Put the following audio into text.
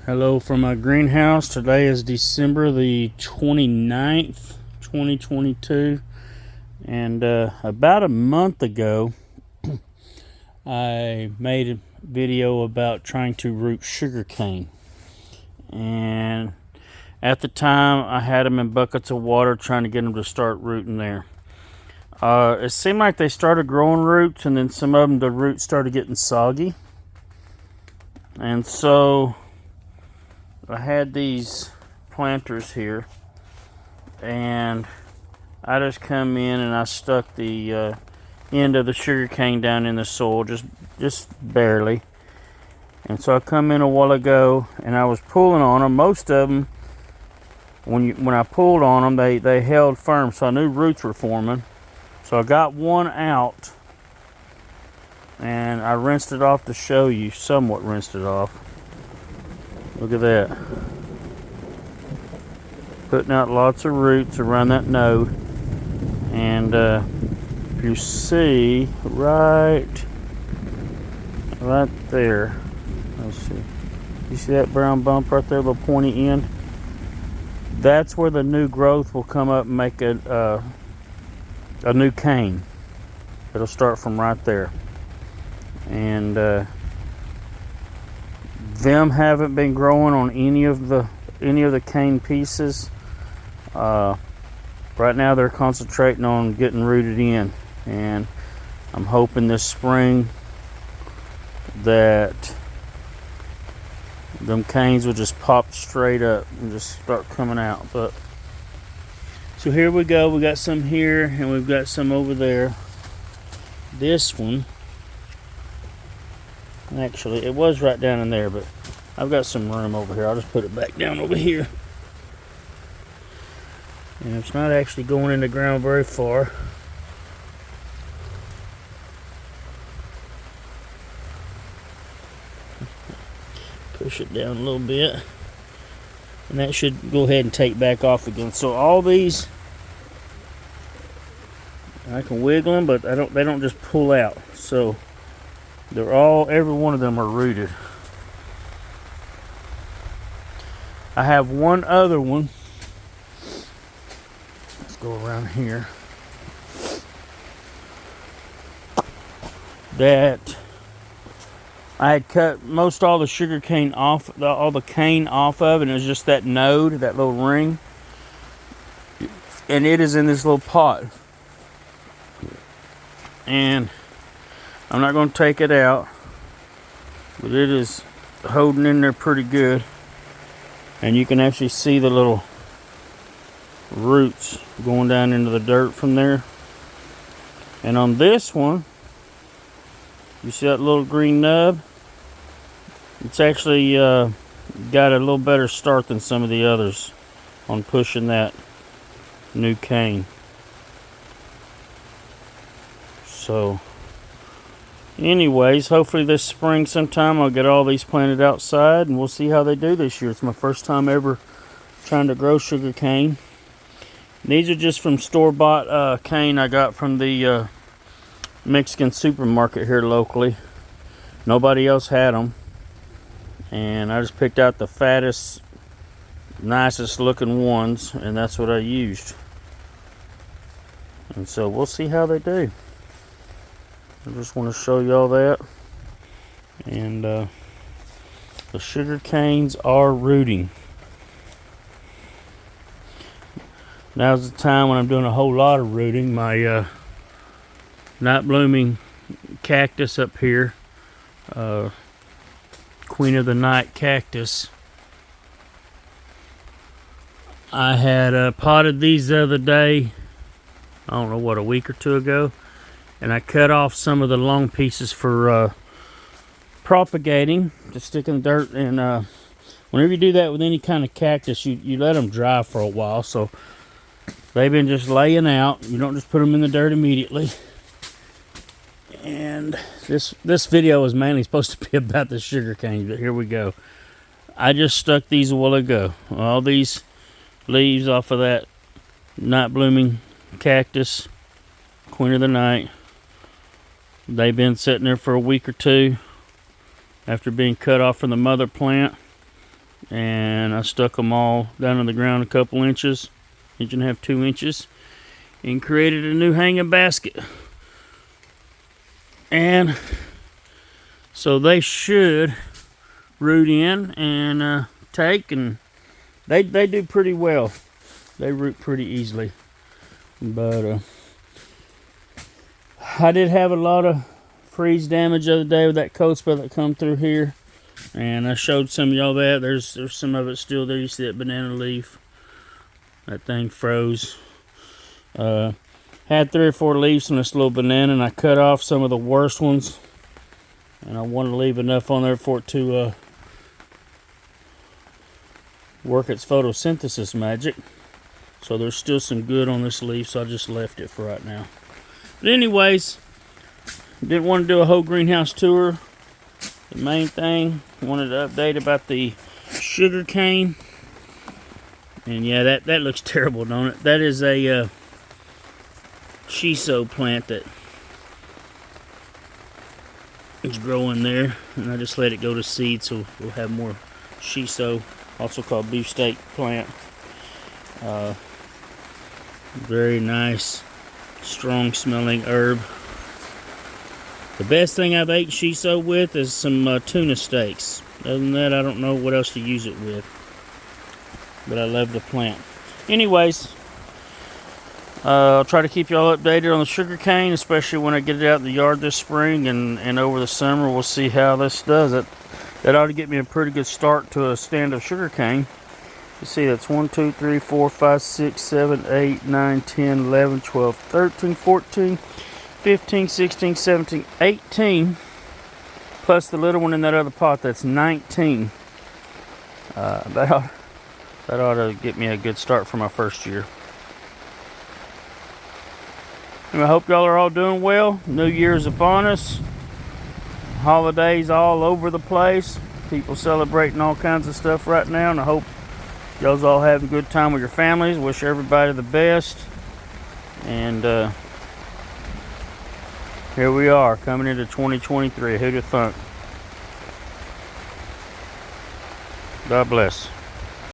Hello from my greenhouse. Today is December the 29th, 2022. And about a month ago, I made a video about trying to root sugarcane. And at the time, I had them in buckets of water trying to get them to start rooting there. It seemed like they started growing roots, and then some of them, the roots started getting soggy. And so I had these planters here, and I just come in and I stuck the end of the sugarcane down in the soil, just barely. And so I come in a while ago, and I was pulling on them. Most of them, when I pulled on them, they held firm, so I knew roots were forming. So I got one out, and I rinsed it off to show you, somewhat rinsed it off. Look at that. Putting out lots of roots around that node. And if you see right there, let's see. You see that brown bump right there, the pointy end? That's where the new growth will come up and make a new cane. It'll start from right there. And them haven't been growing on any of the cane pieces. Right now they're concentrating on getting rooted in, and I'm hoping this spring that them canes will just pop straight up and just start coming out. But so here we go. We got some here and we've got some over there. This one, actually, it was right down in there, but I've got some room over here. I'll just put it back down over here. And it's not actually going in the ground very far. Push it down a little bit. And that should go ahead and take back off again. So all these, I can wiggle them, but they don't just pull out. So every one of them are rooted. I have one other one. Let's go around here. That I had cut most all the sugar cane off, all the cane off of, and it was just that node, that little ring. And it is in this little pot. And I'm not going to take it out, but it is holding in there pretty good. And you can actually see the little roots going down into the dirt from there. And on this one, you see that little green nub? It's actually got a little better start than some of the others on pushing that new cane. So anyways, hopefully this spring sometime I'll get all these planted outside, and we'll see how they do this year. It's my first time ever trying to grow sugar cane. These are just from store-bought cane I got from the Mexican supermarket here locally. Nobody else had them, and I just picked out the fattest, nicest looking ones, and that's what I used. And so we'll see how they do. I just want to show y'all that. And the sugar canes are rooting. Now's the time when I'm doing a whole lot of rooting. My night blooming cactus up here, Queen of the Night cactus. I had potted these the other day, I don't know what, a week or two ago. And I cut off some of the long pieces for propagating, to stick in the dirt. And whenever you do that with any kind of cactus, you let them dry for a while. So they've been just laying out. You don't just put them in the dirt immediately. And this video is mainly supposed to be about the sugar cane, but here we go. I just stuck these a while ago. All these leaves off of that night blooming cactus, Queen of the Night. They've been sitting there for a week or two after being cut off from the mother plant. and I stuck them all down on the ground a couple inches, inch and a half, 2 inches, and created a new hanging basket. And so they should root in and take, and they do pretty well. They root pretty easily. But I did have a lot of freeze damage the other day with that cold spell that come through here, and I showed some of y'all that. There's some of it still there. You see that banana leaf? That thing froze. Had 3 or 4 leaves on this little banana, and I cut off some of the worst ones, and I wanted to leave enough on there for it to work its photosynthesis magic. So there's still some good on this leaf, so I just left it for right now. But anyways, didn't want to do a whole greenhouse tour. The main thing, wanted to update about the sugarcane. And yeah, that looks terrible, don't it? That is a shiso plant that is growing there, and I just let it go to seed, so we'll have more shiso, also called beefsteak plant. Very nice, strong smelling herb. The best thing I've ate shiso with is some tuna steaks. Other than that, I don't know what else to use it with, but I love the plant. Anyways, I'll try to keep y'all updated on the sugarcane, especially when I get it out in the yard this spring, and over the summer we'll see how this does it. That ought to get me a pretty good start to a stand of sugarcane. You see, that's 1, 2, 3, 4, 5, 6, 7, 8, 9, 10, 11, 12, 13, 14, 15, 16, 17, 18, plus the little one in that other pot. That's 19. That ought to get me a good start for my first year. And I hope y'all are all doing well. New Year's upon us. Holidays all over the place. People celebrating all kinds of stuff right now, and I hope y'all's all having a good time with your families. Wish everybody the best. And here we are, coming into 2023. Who'd have thunk? God bless.